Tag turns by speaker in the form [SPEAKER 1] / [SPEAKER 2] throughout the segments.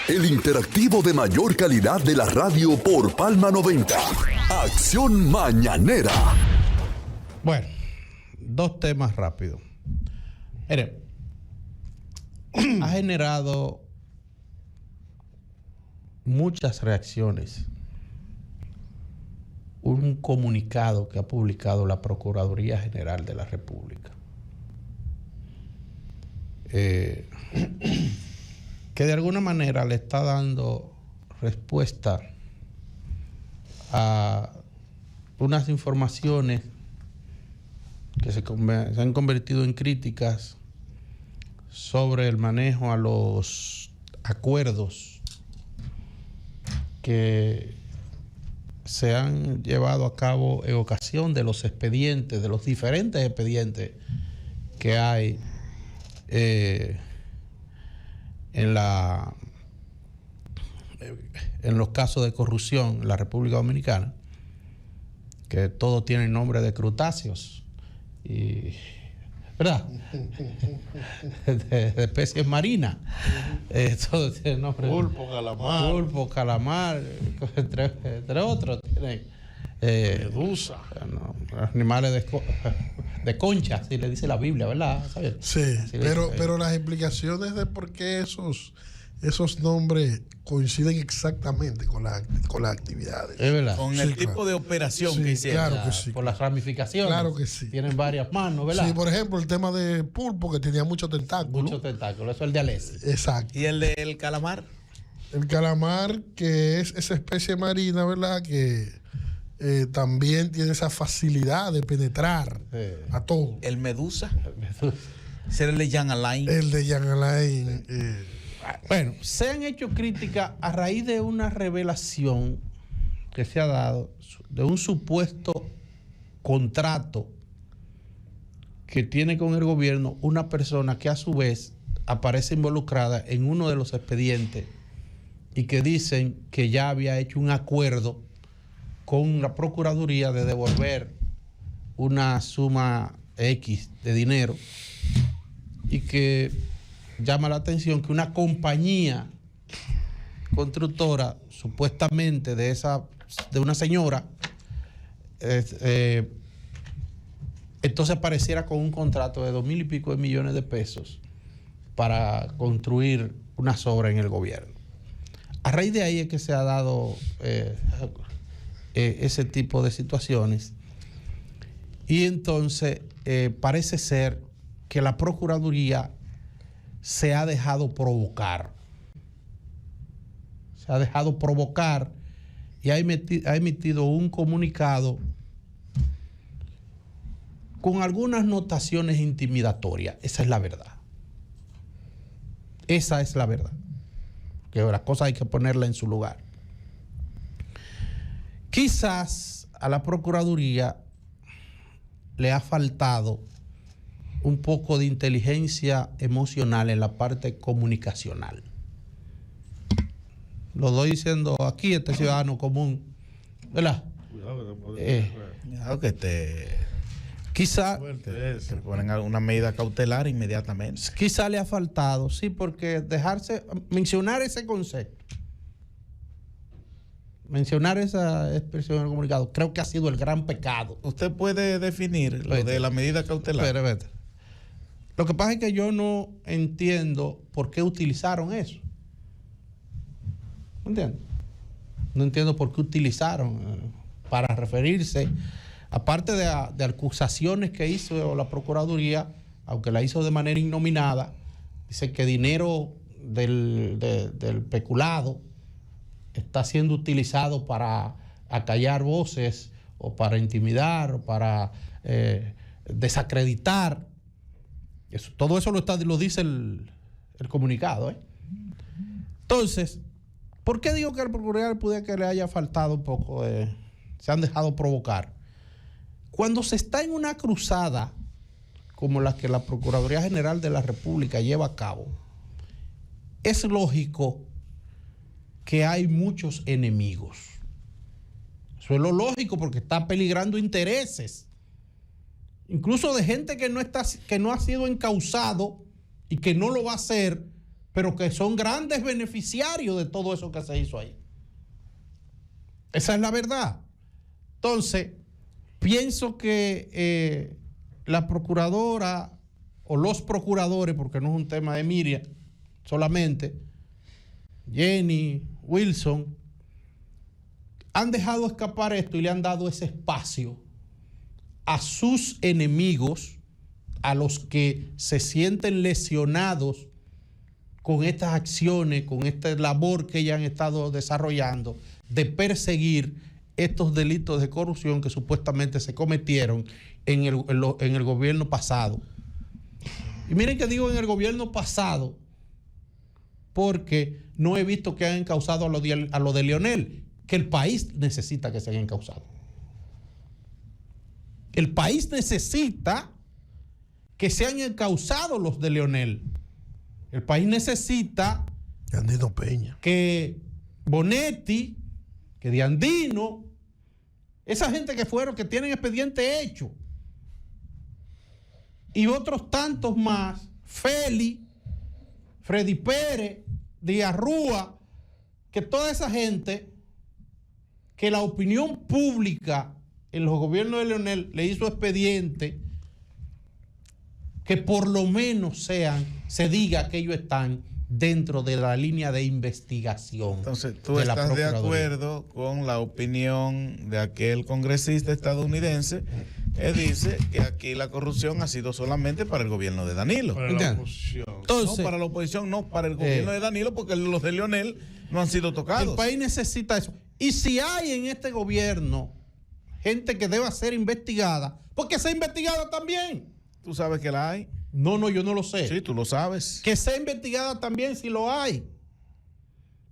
[SPEAKER 1] El interactivo de mayor calidad de la radio por Palma 90. Acción Mañanera.
[SPEAKER 2] Bueno, dos temas rápidos. Mire, ha generado muchas reacciones un comunicado que ha publicado la Procuraduría General de la República, que de alguna manera le está dando respuesta a unas informaciones que se han convertido en críticas sobre el manejo a los acuerdos que se han llevado a cabo en ocasión de los expedientes, de los diferentes expedientes que hay en los casos de corrupción en la República Dominicana, que todos tienen nombre de crutáceos y, ¿verdad? de especies marinas. Todo tiene nombre. Pulpo, calamar, entre otros. Tienen
[SPEAKER 3] medusa.
[SPEAKER 2] Animales de concha, así le dice la Biblia, ¿verdad? ¿Sabes?
[SPEAKER 3] Sí, pero las explicaciones de por qué esos nombres coinciden exactamente con las actividades.
[SPEAKER 2] Es verdad.
[SPEAKER 4] Con el tipo de operación que hicieron.
[SPEAKER 3] Claro que sí.
[SPEAKER 2] Por las ramificaciones.
[SPEAKER 3] Claro que sí.
[SPEAKER 2] Tienen varias manos, ¿verdad?
[SPEAKER 3] Sí, por ejemplo, el tema de pulpo, que tenía muchos tentáculos.
[SPEAKER 2] Muchos tentáculos, eso es el de Alessi.
[SPEAKER 3] Exacto.
[SPEAKER 4] ¿Y el del calamar?
[SPEAKER 3] El calamar, que es esa especie marina, ¿verdad? Que también tiene esa facilidad de penetrar a todo.
[SPEAKER 4] ¿El medusa? ¿Será el de Jean Alain?
[SPEAKER 3] El de Jean Alain.
[SPEAKER 2] Bueno, se han hecho críticas a raíz de una revelación que se ha dado de un supuesto contrato que tiene con el gobierno una persona que a su vez aparece involucrada en uno de los expedientes y que dicen que ya había hecho un acuerdo con la Procuraduría de devolver una suma X de dinero, y que llama la atención que una compañía constructora, supuestamente de una señora, entonces apareciera con un contrato de 2,000 y pico de millones de pesos para construir unas obras en el gobierno. A raíz de ahí es que se ha dado ese tipo de situaciones, y entonces parece ser que la Procuraduría se ha dejado provocar. Y ha emitido un comunicado con algunas notaciones intimidatorias. Esa es la verdad. Que las cosas hay que ponerlas en su lugar. Quizás a la Procuraduría le ha faltado un poco de inteligencia emocional en la parte comunicacional. Lo estoy diciendo aquí, este ciudadano común, ¿verdad?
[SPEAKER 4] Cuidado que
[SPEAKER 2] quizá
[SPEAKER 4] te ponen alguna medida cautelar inmediatamente.
[SPEAKER 2] Quizá le ha faltado, sí, porque mencionar ese concepto, mencionar esa expresión en el comunicado, creo que ha sido el gran pecado.
[SPEAKER 4] ¿Usted puede definir lo de la medida cautelar?
[SPEAKER 2] Vete. Lo que pasa es que yo no entiendo por qué utilizaron eso. ¿No entiendes? No entiendo por qué utilizaron para referirse, aparte de acusaciones que hizo la Procuraduría, aunque la hizo de manera innominada, dice que dinero del peculado está siendo utilizado para acallar voces o para intimidar o para desacreditar. Todo eso lo dice el comunicado. Entonces, ¿por qué digo que al procurador puede que le haya faltado un poco se han dejado provocar? Cuando se está en una cruzada como la que la Procuraduría General de la República lleva a cabo, es lógico que hay muchos enemigos. Eso es lo lógico, porque está peligrando intereses, incluso de gente que no ha sido encausado y que no lo va a hacer pero que son grandes beneficiarios de todo eso que se hizo ahí. Esa es la verdad. Entonces, pienso que la procuradora o los procuradores, porque no es un tema de Miriam solamente, Jenny, Wilson, han dejado escapar esto y le han dado ese espacio a sus enemigos, a los que se sienten lesionados con estas acciones, con esta labor que ellos han estado desarrollando, de perseguir estos delitos de corrupción que supuestamente se cometieron en el gobierno pasado. Y miren que digo en el gobierno pasado, porque no he visto que hayan encausado a lo de Leonel, que el país necesita que se hayan encausado. El país necesita que se hayan encausado los de Leonel. El país necesita
[SPEAKER 3] Andino Peña,
[SPEAKER 2] que Bonetti, que Diandino, esa gente que fueron, que tienen expediente hecho, y otros tantos más, Feli, Freddy Pérez, Díaz Rúa, que toda esa gente que la opinión pública en los gobiernos de Leonel le hizo expediente, que por lo menos se diga que ellos están dentro de la línea de investigación.
[SPEAKER 4] Entonces, tú estás de acuerdo con la opinión de aquel congresista estadounidense que dice que aquí la corrupción ha sido solamente para el gobierno de Danilo.
[SPEAKER 3] para la oposición.
[SPEAKER 2] Entonces,
[SPEAKER 4] No para la oposición, no para el gobierno de Danilo, porque los de Leonel no han sido tocados.
[SPEAKER 2] el país necesita eso. Y si hay en este gobierno gente que deba ser investigada, porque sea investigada también.
[SPEAKER 4] ¿Tú sabes que la hay?
[SPEAKER 2] No, yo no lo sé.
[SPEAKER 4] Sí, tú lo sabes.
[SPEAKER 2] Que sea investigada también si lo hay.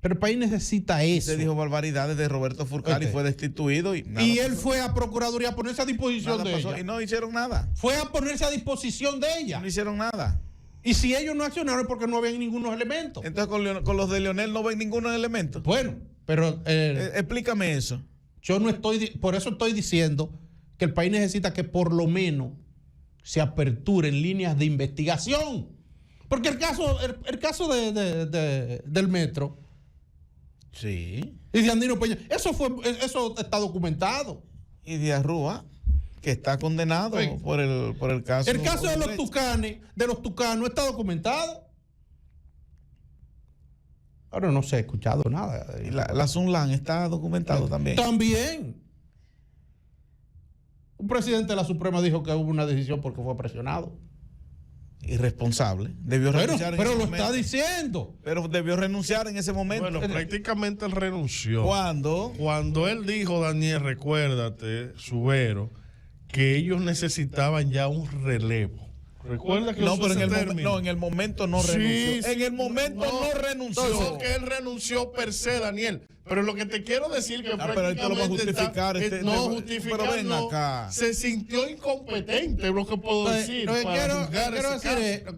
[SPEAKER 2] Pero el país necesita eso.
[SPEAKER 4] Se dijo barbaridades de Roberto Furcal y fue destituido. Y
[SPEAKER 2] él fue a Procuraduría a ponerse a disposición de ella.
[SPEAKER 4] Y no hicieron nada.
[SPEAKER 2] Fue a ponerse a disposición de ella.
[SPEAKER 4] No hicieron nada.
[SPEAKER 2] Y si ellos no accionaron es porque no habían ningunos elementos.
[SPEAKER 4] Entonces con los de Leonel no ven ningún elemento.
[SPEAKER 2] Bueno, pero
[SPEAKER 4] explícame eso.
[SPEAKER 2] yo no estoy, por eso estoy diciendo que el país necesita que por lo menos se aperturen líneas de investigación. Porque el caso del metro
[SPEAKER 4] Sí.
[SPEAKER 2] y de Andino Peña, eso está documentado.
[SPEAKER 4] Y Díaz Rúa, que está condenado por el caso.
[SPEAKER 2] El caso de los tucanos está documentado. Ahora no se ha escuchado nada.
[SPEAKER 4] Y la Sunlan está documentado también.
[SPEAKER 2] También. Un presidente de la Suprema dijo que hubo una decisión porque fue presionado.
[SPEAKER 4] Irresponsable. Debió renunciar
[SPEAKER 2] Pero
[SPEAKER 4] en ese
[SPEAKER 2] lo está
[SPEAKER 4] momento.
[SPEAKER 2] diciendo.
[SPEAKER 4] Pero debió renunciar en ese momento.
[SPEAKER 3] Bueno, prácticamente él renunció.
[SPEAKER 4] Cuando
[SPEAKER 3] él dijo, Daniel, recuérdate, Subero, que ellos necesitaban ya un relevo. Recuerda que
[SPEAKER 4] no,
[SPEAKER 3] usó
[SPEAKER 4] pero
[SPEAKER 3] ese
[SPEAKER 4] en
[SPEAKER 3] término.
[SPEAKER 4] el momento no renunció. En el momento no renunció.
[SPEAKER 3] No, que él renunció per se, Daniel. Pero lo que te quiero decir que
[SPEAKER 4] pero él te lo va a justificar.
[SPEAKER 3] Pero ven acá. Se sintió incompetente, es lo que puedo decir.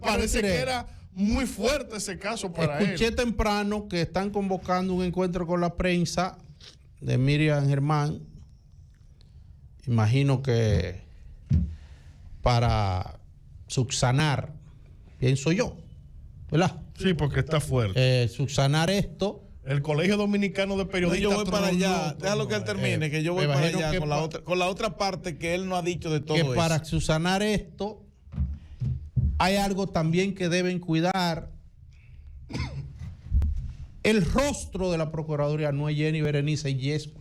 [SPEAKER 3] Parece que era muy fuerte ese caso para él.
[SPEAKER 2] Escuché temprano que están convocando un encuentro con la prensa de Miriam Germán. Imagino que para subsanar, pienso yo, ¿verdad?
[SPEAKER 3] Sí, porque está fuerte.
[SPEAKER 2] Subsanar esto.
[SPEAKER 3] El Colegio Dominicano de Periodistas.
[SPEAKER 4] Yo voy para allá. Déjalo que él termine, que yo voy para allá con la otra parte que él no ha dicho de todo
[SPEAKER 2] que
[SPEAKER 4] eso.
[SPEAKER 2] Para subsanar esto, hay algo también que deben cuidar. El rostro de la Procuraduría no es Jenny Berenice,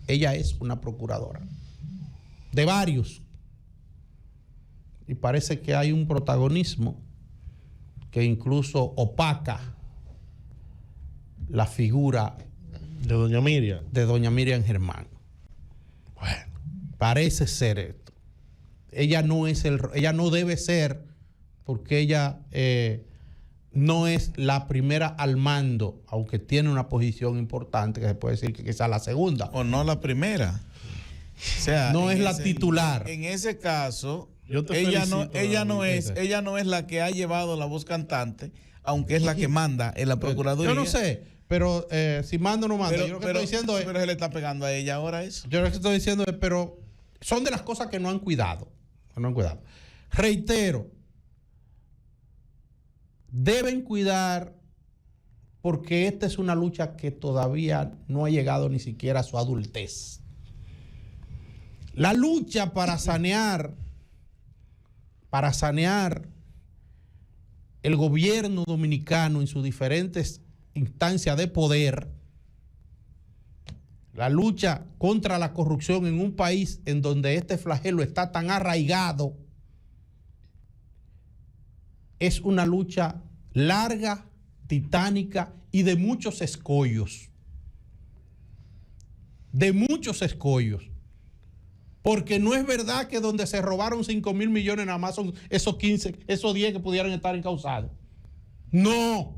[SPEAKER 2] ella es una procuradora. De varios. Y parece que hay un protagonismo que incluso opaca la figura
[SPEAKER 3] de doña Miriam
[SPEAKER 2] Germán.
[SPEAKER 3] Bueno,
[SPEAKER 2] parece ser esto. Ella no debe ser, porque ella no es la primera al mando, aunque tiene una posición importante que se puede decir que quizá la segunda.
[SPEAKER 4] O no la primera. O sea,
[SPEAKER 2] no es la titular.
[SPEAKER 4] En ese caso,
[SPEAKER 3] ella
[SPEAKER 4] no es la que ha llevado la voz cantante, aunque es la que manda en la Procuraduría.
[SPEAKER 2] Yo no sé, pero si manda o no manda. Yo lo que estoy diciendo es.
[SPEAKER 4] Pero se le está pegando a ella ahora eso.
[SPEAKER 2] Yo lo que estoy diciendo es, pero son de las cosas que no han cuidado. Reitero, deben cuidar porque esta es una lucha que todavía no ha llegado ni siquiera a su adultez. La lucha para sanear el gobierno dominicano en sus diferentes instancias de poder, la lucha contra la corrupción en un país en donde este flagelo está tan arraigado, es una lucha larga, titánica y de muchos escollos. De muchos escollos. Porque no es verdad que donde se robaron 5,000 millones nada más son esos 15, esos 10 que pudieran estar encausados. No,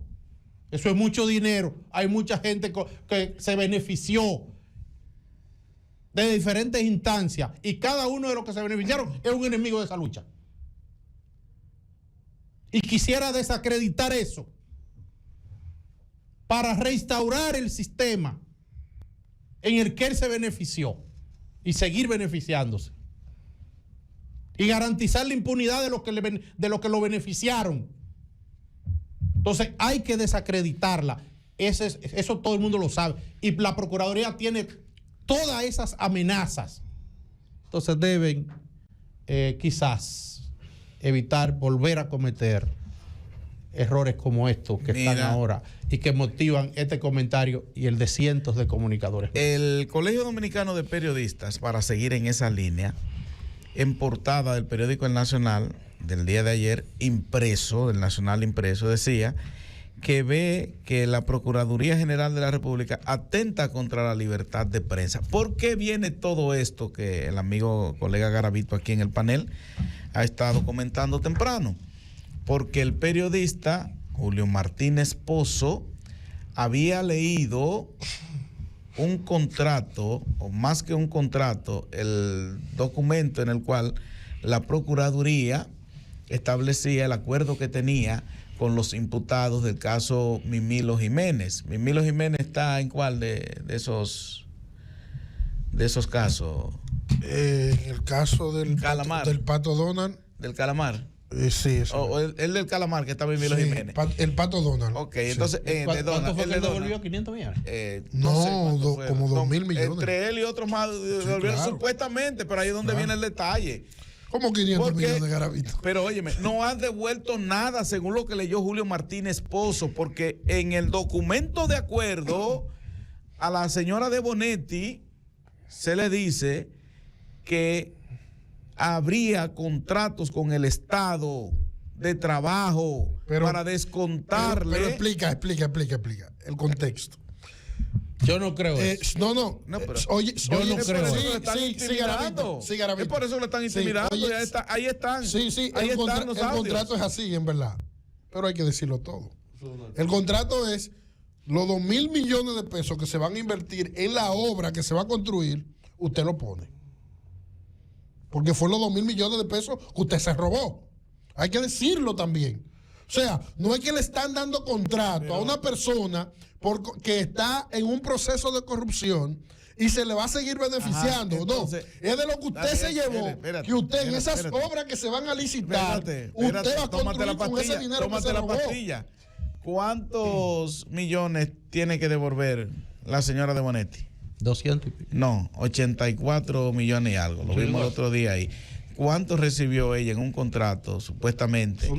[SPEAKER 2] eso es mucho dinero. Hay mucha gente que se benefició de diferentes instancias y cada uno de los que se beneficiaron es un enemigo de esa lucha. Y quisiera desacreditar eso para restaurar el sistema en el que él se benefició y seguir beneficiándose y garantizar la impunidad de los que lo beneficiaron. Entonces hay que desacreditarla. Eso todo el mundo lo sabe. Y la Procuraduría tiene todas esas amenazas. Entonces deben quizás evitar volver a cometer errores como estos que están ahora y que motivan este comentario y el de cientos de comunicadores.
[SPEAKER 4] El Colegio Dominicano de Periodistas, para seguir en esa línea, en portada del periódico El Nacional del día de ayer, impreso, del Nacional impreso, decía que ve que la Procuraduría General de la República atenta contra la libertad de prensa. ¿Por qué viene todo esto que el amigo colega Garavito aquí en el panel ha estado comentando temprano? Porque el periodista Julio Martínez Pozo había leído un contrato, o más que un contrato, el documento en el cual la Procuraduría establecía el acuerdo que tenía con los imputados del caso Mimilo Jiménez. Mimilo Jiménez está en cuál de esos casos.
[SPEAKER 3] El caso del
[SPEAKER 4] Calamar.
[SPEAKER 3] Del Pato Donald.
[SPEAKER 4] Del Calamar.
[SPEAKER 3] Sí, eso.
[SPEAKER 4] O el del Calamar, que está Mimilo Jiménez.
[SPEAKER 3] El Pato Donald.
[SPEAKER 4] Ok, entonces,
[SPEAKER 2] ¿Cuánto fue que él devolvió? ¿500 millones?
[SPEAKER 3] Como 2,000 millones.
[SPEAKER 4] Entre él y otros más devolvieron supuestamente, pero ahí es donde viene el detalle.
[SPEAKER 3] ¿Cómo 500 millones de Garavito?
[SPEAKER 4] Pero óyeme, no han devuelto nada según lo que leyó Julio Martínez Pozo, porque en el documento de acuerdo a la señora de Bonetti se le dice que habría contratos con el Estado de trabajo para descontarle.
[SPEAKER 3] Pero explica el contexto.
[SPEAKER 2] Yo no creo eso.
[SPEAKER 3] Oye,
[SPEAKER 2] yo no creo.
[SPEAKER 3] Sí, Garavito.
[SPEAKER 4] Es por eso lo están intimidando. Ahí están.
[SPEAKER 3] Sí, el contrato es así, en verdad. Pero hay que decirlo todo. El contrato es los 2,000 millones de pesos que se van a invertir en la obra que se va a construir, usted lo pone. Porque fue los 2,000 millones de pesos que usted se robó. Hay que decirlo también. O sea, no es que le están dando contrato a una persona que está en un proceso de corrupción y se le va a seguir beneficiando. Entonces, no, es de lo que usted se llevó, que usted en esas obras que se van a licitar, usted va a construir con ese dinero que se robó.
[SPEAKER 4] ¿Cuántos millones tiene que devolver la señora de Bonetti?
[SPEAKER 2] 200 y pico.
[SPEAKER 4] No, 84 millones y algo. Lo vimos el otro día ahí. ¿Cuánto recibió ella en un contrato, supuestamente,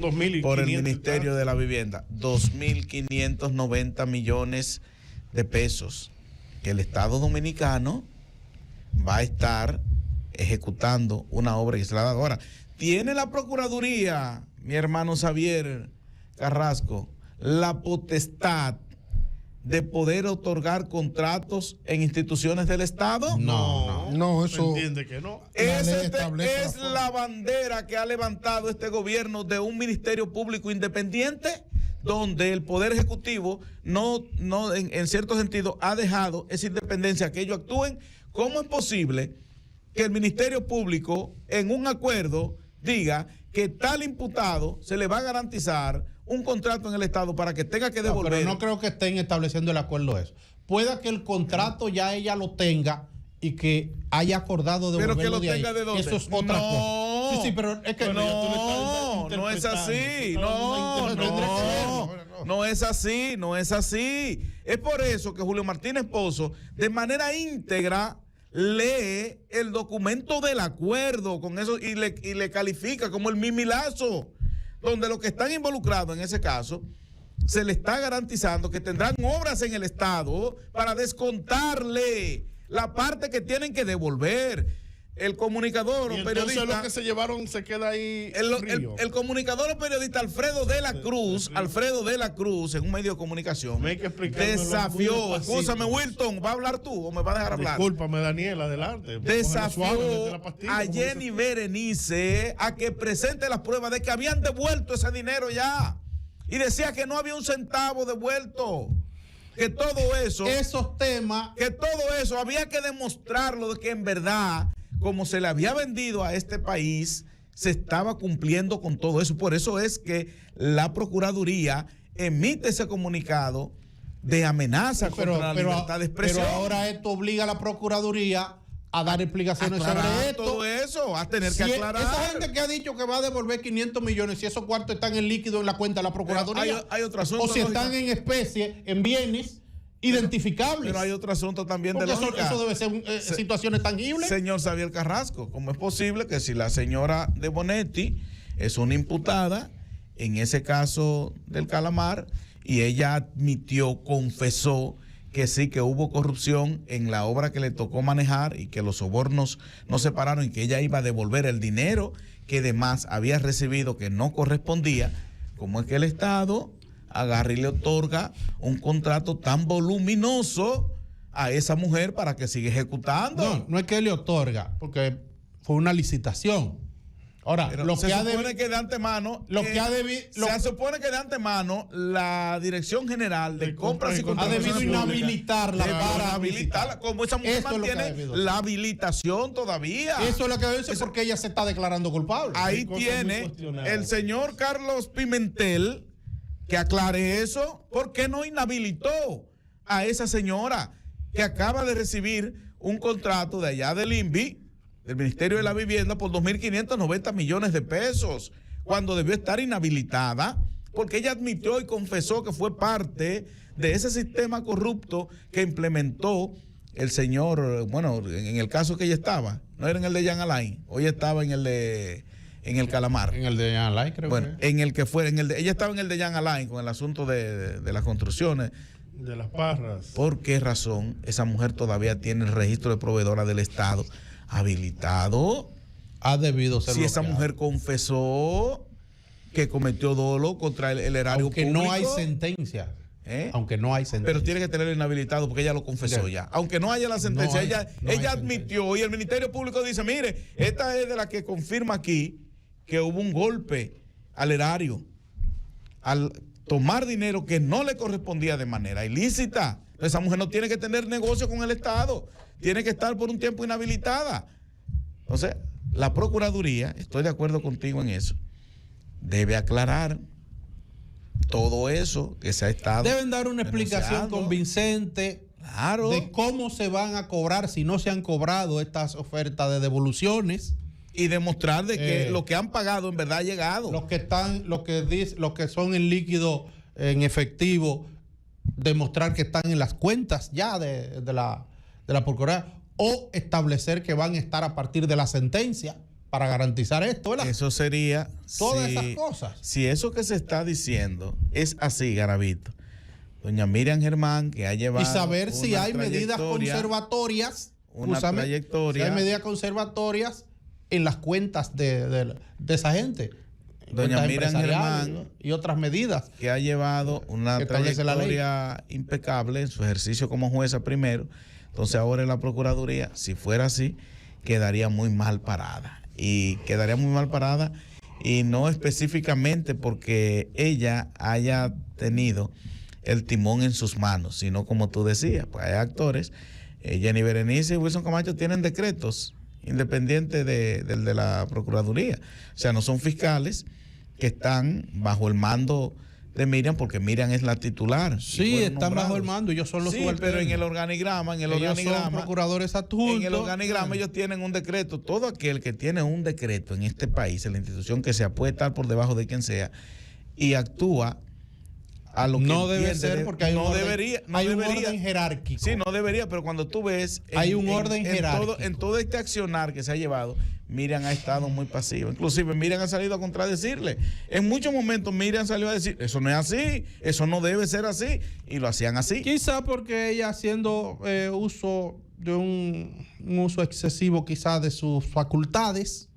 [SPEAKER 4] por el Ministerio de la Vivienda? 2.590 millones de pesos que el Estado Dominicano va a estar ejecutando una obra que se la da ahora. ¿Tiene la Procuraduría, mi hermano Xavier Carrasco, la potestad de poder otorgar contratos en instituciones del Estado?
[SPEAKER 3] No, eso
[SPEAKER 5] entiende que no.
[SPEAKER 4] Es la bandera que ha levantado este gobierno de un ministerio público independiente, donde el Poder Ejecutivo no en cierto sentido ha dejado esa independencia, que ellos actúen. ¿Cómo es posible que el Ministerio Público en un acuerdo diga que tal imputado se le va a garantizar un contrato en el Estado para que tenga que devolver?
[SPEAKER 2] Pero no creo que estén estableciendo el acuerdo eso. Pueda que el contrato ya ella lo tenga y que haya acordado devolverlo.
[SPEAKER 4] Pero que lo tenga
[SPEAKER 2] ahí.
[SPEAKER 4] ¿De dónde?
[SPEAKER 2] Eso es otra cosa. Sí, pero es que
[SPEAKER 4] no es así. No. No es así, no es así. Es por eso que Julio Martínez Pozo, de manera íntegra, lee el documento del acuerdo con eso y le califica como el mimilazo, donde los que están involucrados en ese caso se le está garantizando que tendrán obras en el Estado para descontarle la parte que tienen que devolver. El comunicador o periodista.
[SPEAKER 5] Lo que se llevaron se queda ahí.
[SPEAKER 4] El comunicador o periodista Alfredo de la Cruz, en un medio de comunicación, desafió. Escúchame, Wilton, ¿va a hablar tú o me va a dejar hablar?
[SPEAKER 5] Discúlpame, Daniel, adelante.
[SPEAKER 4] Desafió a Jenny Berenice a que presente las pruebas de que habían devuelto ese dinero ya. Y decía que no había un centavo devuelto. Que todo eso.
[SPEAKER 2] Esos temas.
[SPEAKER 4] Que todo eso había que demostrarlo de que en verdad, como se le había vendido a este país, se estaba cumpliendo con todo eso. Por eso es que la Procuraduría emite ese comunicado de amenaza contra la libertad de expresión.
[SPEAKER 2] Pero ahora esto obliga a la Procuraduría a dar explicaciones sobre esto.
[SPEAKER 4] Todo eso, a tener que aclarar.
[SPEAKER 2] Esa gente que ha dicho que va a devolver 500 millones, si esos cuartos están en líquido en la cuenta de la Procuraduría.
[SPEAKER 4] Hay otro asunto.
[SPEAKER 2] O si están en especie, en bienes identificables.
[SPEAKER 4] Pero hay otro asunto también de lógica.
[SPEAKER 2] Eso debe ser situaciones tangibles.
[SPEAKER 4] Señor Xavier Carrasco, ¿cómo es posible que si la señora de Bonetti es una imputada en ese caso del Calamar y ella admitió, confesó que sí, que hubo corrupción en la obra que le tocó manejar y que los sobornos no se pararon y que ella iba a devolver el dinero que además había recibido que no correspondía? ¿Cómo es que el Estado agarra y le otorga un contrato tan voluminoso a esa mujer para que siga ejecutando?
[SPEAKER 2] No es que le otorga, porque fue una licitación. Ahora,
[SPEAKER 4] pero se supone que de antemano, se supone que de antemano la Dirección General de Compras y Contrataciones
[SPEAKER 2] ha debido inhabilitarla
[SPEAKER 4] para habilitarla, como esa mujer mantiene la habilitación todavía.
[SPEAKER 2] Eso es lo que dice, porque ella se está declarando culpable.
[SPEAKER 4] Ahí tiene el señor Carlos Pimentel que aclare eso. ¿Por qué no inhabilitó a esa señora que acaba de recibir un contrato de allá del INVI, del Ministerio de la Vivienda, por 2.590 millones de pesos, cuando debió estar inhabilitada? Porque ella admitió y confesó que fue parte de ese sistema corrupto que implementó el señor, bueno, en el caso que ella estaba, no era en el de Jean Alain, hoy estaba en el Calamar.
[SPEAKER 2] En el de Jean Alain, creo.
[SPEAKER 4] Bueno, en el que fue, ella estaba en el de Jean Alain con el asunto de las construcciones.
[SPEAKER 5] De las parras.
[SPEAKER 4] ¿Por qué razón esa mujer todavía tiene el registro de proveedora del Estado habilitado?
[SPEAKER 2] Ha debido ser.
[SPEAKER 4] Si esa mujer confesó que cometió dolo contra el erario
[SPEAKER 2] público.
[SPEAKER 4] No
[SPEAKER 2] hay sentencia. Aunque no hay sentencia.
[SPEAKER 4] Pero tiene que tenerlo inhabilitado porque ella lo confesó ya. Aunque no haya la sentencia, ella admitió y el Ministerio Público dice, mire, esta es de la que confirma aquí que hubo un golpe al erario al tomar dinero que no le correspondía de manera ilícita. Esa mujer no tiene que tener negocio con el Estado, tiene que estar por un tiempo inhabilitada. Entonces, la Procuraduría, estoy de acuerdo contigo en eso, debe aclarar todo eso que se ha estado.
[SPEAKER 2] Deben dar una explicación convincente,
[SPEAKER 4] claro,
[SPEAKER 2] de cómo se van a cobrar si no se han cobrado estas ofertas de devoluciones.
[SPEAKER 4] Y demostrar de que lo que han pagado en verdad ha llegado.
[SPEAKER 2] Los que son en líquido, en efectivo, demostrar que están en las cuentas ya de la Procuraduría, o establecer que van a estar a partir de la sentencia para garantizar esto, ¿verdad?
[SPEAKER 4] Eso sería
[SPEAKER 2] todas esas cosas.
[SPEAKER 4] Si eso que se está diciendo es así, Garavito, doña Miriam Germán, que ha llevado
[SPEAKER 2] y saber si hay medidas conservatorias,
[SPEAKER 4] trayectoria,
[SPEAKER 2] si hay medidas conservatorias en las cuentas de esa gente.
[SPEAKER 4] Doña Miriam Germán
[SPEAKER 2] y otras medidas
[SPEAKER 4] que ha llevado una trayectoria impecable en su ejercicio como jueza primero. Entonces ahora en la Procuraduría, si fuera así, quedaría muy mal parada. Y quedaría muy mal parada, y no específicamente porque ella haya tenido el timón en sus manos, sino como tú decías, pues hay actores, Jenny Berenice y Wilson Camacho tienen decretos independientes del de la Procuraduría. O sea, no son fiscales que están bajo el mando de Miriam, porque Miriam es la titular.
[SPEAKER 2] Sí, están bajo el mando, ellos son los subalternos.
[SPEAKER 4] Pero en el organigrama,
[SPEAKER 2] son procuradores adjuntos.
[SPEAKER 4] En el organigrama ellos tienen un decreto. Todo aquel que tiene un decreto en este país, en la institución que sea, puede estar por debajo de quien sea, y actúa a lo que
[SPEAKER 2] no debe
[SPEAKER 4] entiende,
[SPEAKER 2] ser porque hay un orden jerárquico.
[SPEAKER 4] Sí, no debería, pero cuando tú ves
[SPEAKER 2] hay un orden jerárquico.
[SPEAKER 4] En todo este accionar que se ha llevado, Miriam ha estado muy pasiva. Inclusive Miriam ha salido a contradecirle. En muchos momentos Miriam salió a decir, eso no es así, eso no debe ser así, y lo hacían así.
[SPEAKER 2] Quizá porque ella haciendo uso de un uso excesivo quizás de sus facultades,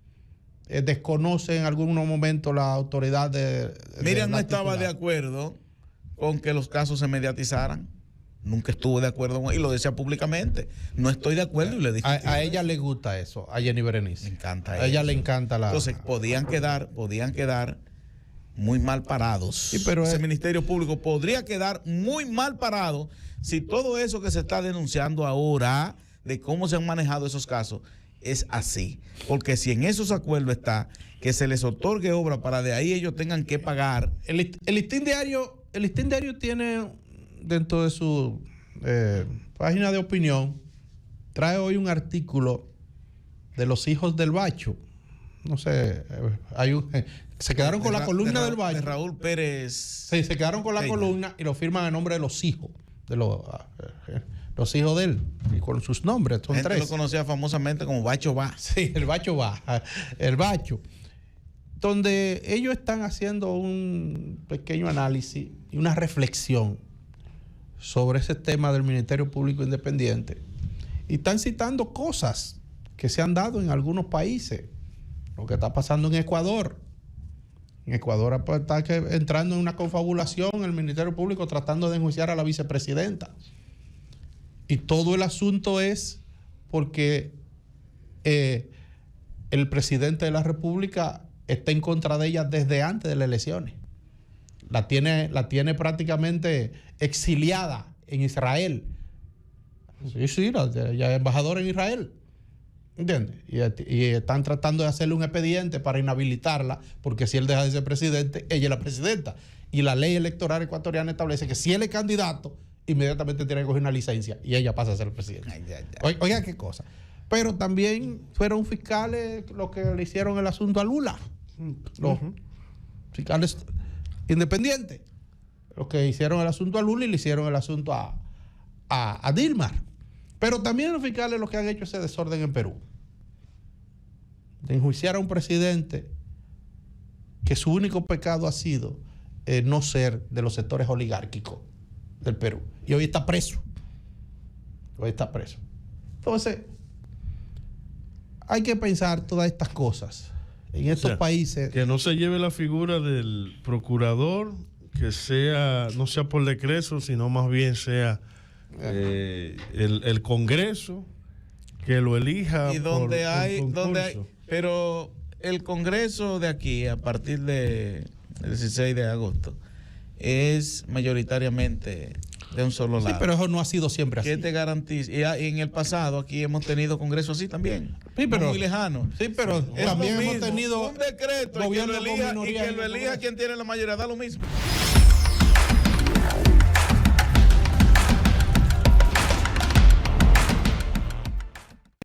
[SPEAKER 2] desconoce en algunos momentos la autoridad de
[SPEAKER 4] Miriam
[SPEAKER 2] la
[SPEAKER 4] no estaba
[SPEAKER 2] titular.
[SPEAKER 4] de acuerdo con que los casos se mediatizaran. Nunca estuvo de acuerdo y lo decía públicamente. No estoy de acuerdo y le dije.
[SPEAKER 2] A ella le gusta eso, a Jenny Berenice.
[SPEAKER 4] Me encanta
[SPEAKER 2] A ella
[SPEAKER 4] eso.
[SPEAKER 2] le encanta la.
[SPEAKER 4] Entonces podían quedar muy mal parados.
[SPEAKER 2] Sí, pero
[SPEAKER 4] ese Ministerio Público podría quedar muy mal parado si todo eso que se está denunciando ahora de cómo se han manejado esos casos es así. Porque si en esos acuerdos está que se les otorgue obra para de ahí ellos tengan que pagar.
[SPEAKER 2] El Listín Diario tiene dentro de su página de opinión, trae hoy un artículo de los hijos del Bacho. No sé, se quedaron con la columna del Bacho.
[SPEAKER 4] De Raúl Pérez.
[SPEAKER 2] Sí, se quedaron con la columna y lo firman a nombre de los hijos, de los hijos de él, y con sus nombres, son
[SPEAKER 4] La gente
[SPEAKER 2] 3.
[SPEAKER 4] lo conocía famosamente como Bacho Va.
[SPEAKER 2] Sí, el Bacho va, el Bacho, donde ellos están haciendo un pequeño análisis y una reflexión sobre ese tema del Ministerio Público Independiente y están citando cosas que se han dado en algunos países, lo que está pasando en Ecuador. En Ecuador está entrando en una confabulación el Ministerio Público tratando de enjuiciar a la vicepresidenta. Y todo el asunto es porque el presidente de la República está en contra de ella desde antes de las elecciones. La tiene prácticamente exiliada en Israel. Sí, ya es embajadora en Israel. ¿Entiendes? Y están tratando de hacerle un expediente para inhabilitarla, porque si él deja de ser presidente, ella es la presidenta. Y la ley electoral ecuatoriana establece que si él es candidato, inmediatamente tiene que coger una licencia y ella pasa a ser presidenta. Oiga qué cosa. Pero también fueron fiscales los que le hicieron el asunto a Lula. Los fiscales independientes. Los que hicieron el asunto a Lula y le hicieron el asunto a Dilma. Pero también los fiscales los que han hecho ese desorden en Perú. De enjuiciar a un presidente que su único pecado ha sido no ser de los sectores oligárquicos del Perú. Y hoy está preso. Entonces, hay que pensar todas estas cosas. En estos países.
[SPEAKER 5] Que no se lleve la figura del procurador, que no sea por decreto, sino más bien sea el Congreso que lo elija.
[SPEAKER 4] Y donde hay, pero el Congreso de aquí, a partir del 16 de agosto, es mayoritariamente de un solo lado.
[SPEAKER 2] Sí, pero eso no ha sido siempre así.
[SPEAKER 4] ¿Qué te garantiza? Y en el pasado aquí hemos tenido congresos así también.
[SPEAKER 2] Sí, pero
[SPEAKER 4] no muy lejano.
[SPEAKER 2] Sí, pero
[SPEAKER 4] es
[SPEAKER 2] también
[SPEAKER 4] lo
[SPEAKER 2] hemos
[SPEAKER 4] mismo,
[SPEAKER 2] tenido
[SPEAKER 4] un decreto y que lo elija quien tiene la mayoría, da lo mismo.